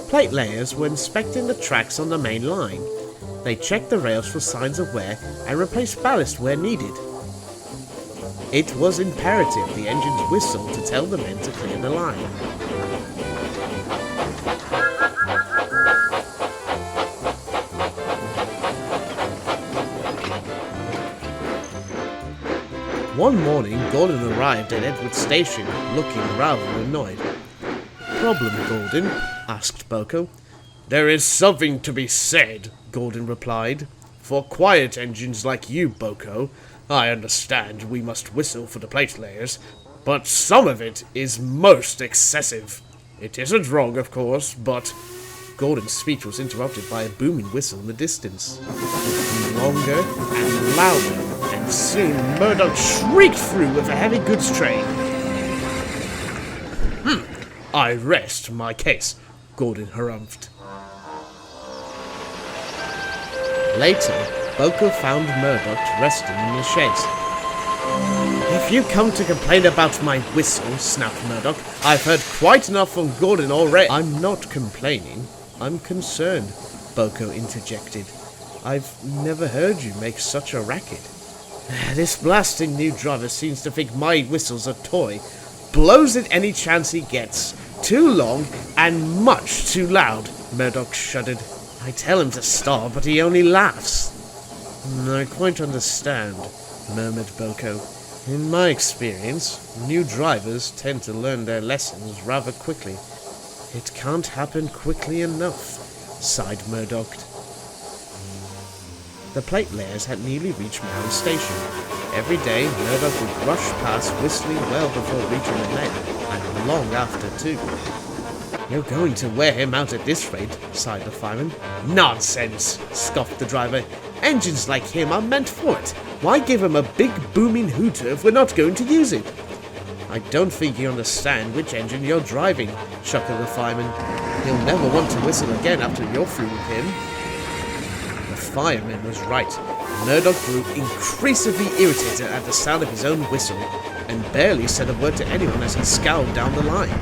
Plate layers were inspecting the tracks on the main line. They checked the rails for signs of wear and replaced ballast where needed. It was imperative the engines whistled to tell the men to clear the line. One morning, Gordon arrived at Edward Station, looking rather annoyed. "Problem, Gordon?" asked Boko. "There is something to be said," Gordon replied. "For quiet engines like you, Boko, I understand we must whistle for the plate layers, but some of it is most excessive. It isn't wrong, of course, but..." Gordon's speech was interrupted by a booming whistle in the distance. It grew longer and louder, and soon Murdoch shrieked through with a heavy goods train. "I rest my case," Gordon harumphed. Later, Boko found Murdoch resting in the sheds. "If you come to complain about my whistle," snapped Murdoch, "I've heard quite enough from Gordon already." "I'm not complaining, I'm concerned," Boko interjected. "I've never heard you make such a racket." "This blasting new driver seems to think my whistle's a toy. Blows it any chance he gets. Too long and much too loud," Murdoch shuddered. "I tell him to stop, but he only laughs." "I quite understand," murmured Boko. "In my experience, new drivers tend to learn their lessons rather quickly." "It can't happen quickly enough," sighed Murdoch. The plate layers had nearly reached Mound Station. Every day, Murdoch would rush past whistling well before reaching the men, and long after too. "You're going to wear him out at this rate," sighed the fireman. "Nonsense," scoffed the driver. "Engines like him are meant for it. Why give him a big booming hooter if we're not going to use it?" "I don't think you understand which engine you're driving," chuckled the fireman. "He'll never want to whistle again after you're through with him." The fireman was right. Murdoch grew increasingly irritated at the sound of his own whistle, and barely said a word to anyone as he scowled down the line.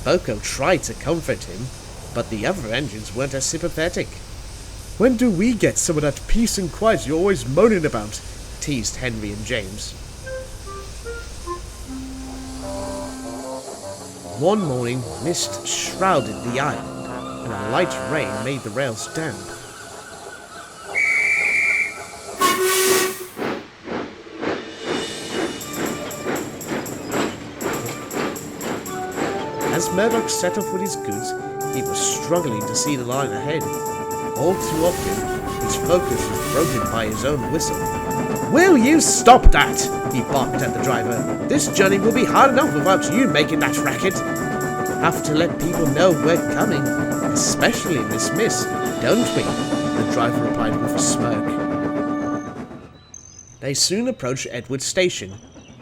Boko tried to comfort him, but the other engines weren't as sympathetic. "When do we get some of that peace and quiet you're always moaning about?" teased Henry and James. One morning, mist shrouded the island, and a light rain made the rails damp. As Murdoch set off with his goods, he was struggling to see the line ahead. All too often, his focus was broken by his own whistle. "Will you stop that?" he barked at the driver. "This journey will be hard enough without you making that racket." "Have to let people know we're coming, especially in this mist, don't we?" the driver replied with a smirk. They soon approached Edward Station.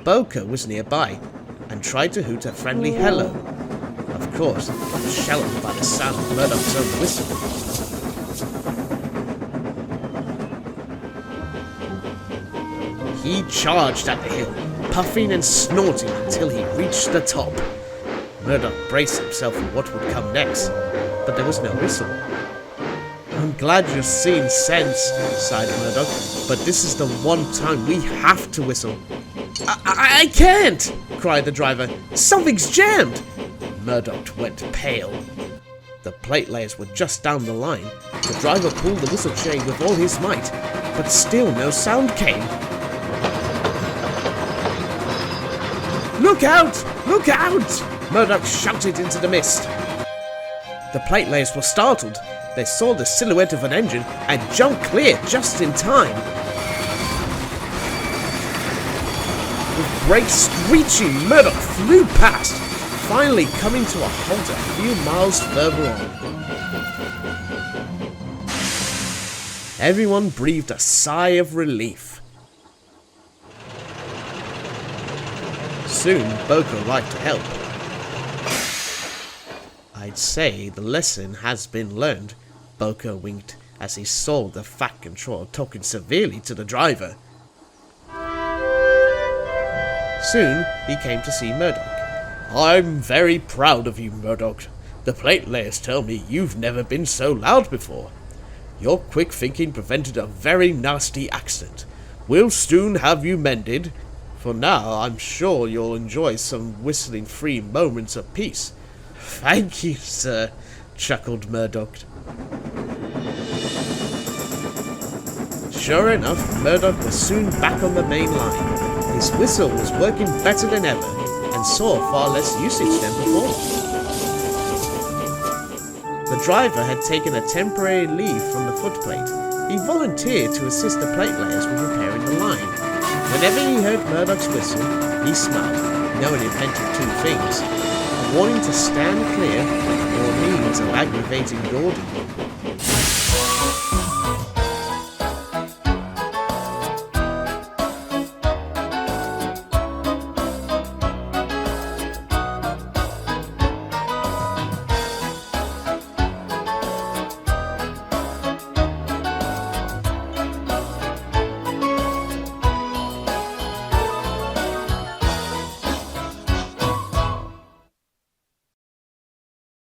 Boko was nearby, and tried to hoot a friendly hello. Of course, he was sheltered by the sound of Murdoch's own whistle. He charged at the hill, puffing and snorting until he reached the top. Murdoch braced himself for what would come next, but there was no whistle. "I'm glad you're seeing sense," sighed Murdoch, "but this is the one time we have to whistle." I can't!" cried the driver. "Something's jammed!" Murdoch went pale. The plate layers were just down the line. The driver pulled the whistle chain with all his might, but still no sound came. "Look out! Look out!" Murdoch shouted into the mist. The plate layers were startled. They saw the silhouette of an engine and jumped clear just in time. With brakes screeching, Murdoch flew past, finally coming to a halt a few miles further on. Everyone breathed a sigh of relief. Soon, Boko arrived to help. "I'd say the lesson has been learned," Boko winked as he saw the Fat Control talking severely to the driver. Soon, he came to see Murdoch. "I'm very proud of you, Murdoch. The plate layers tell me you've never been so loud before. Your quick thinking prevented a very nasty accident. We'll soon have you mended. For now, I'm sure you'll enjoy some whistling-free moments of peace. Thank you, sir, chuckled Murdoch. Sure enough, Murdoch was soon back on the main line. His whistle was working better than ever, and saw far less usage than before. The driver had taken a temporary leave from the footplate. He volunteered to assist the plate layers with repairing the line. Whenever he heard Murdoch's whistle, he smiled, knowing it meant two things: a warning to stand clear, or a means of aggravating Gordon.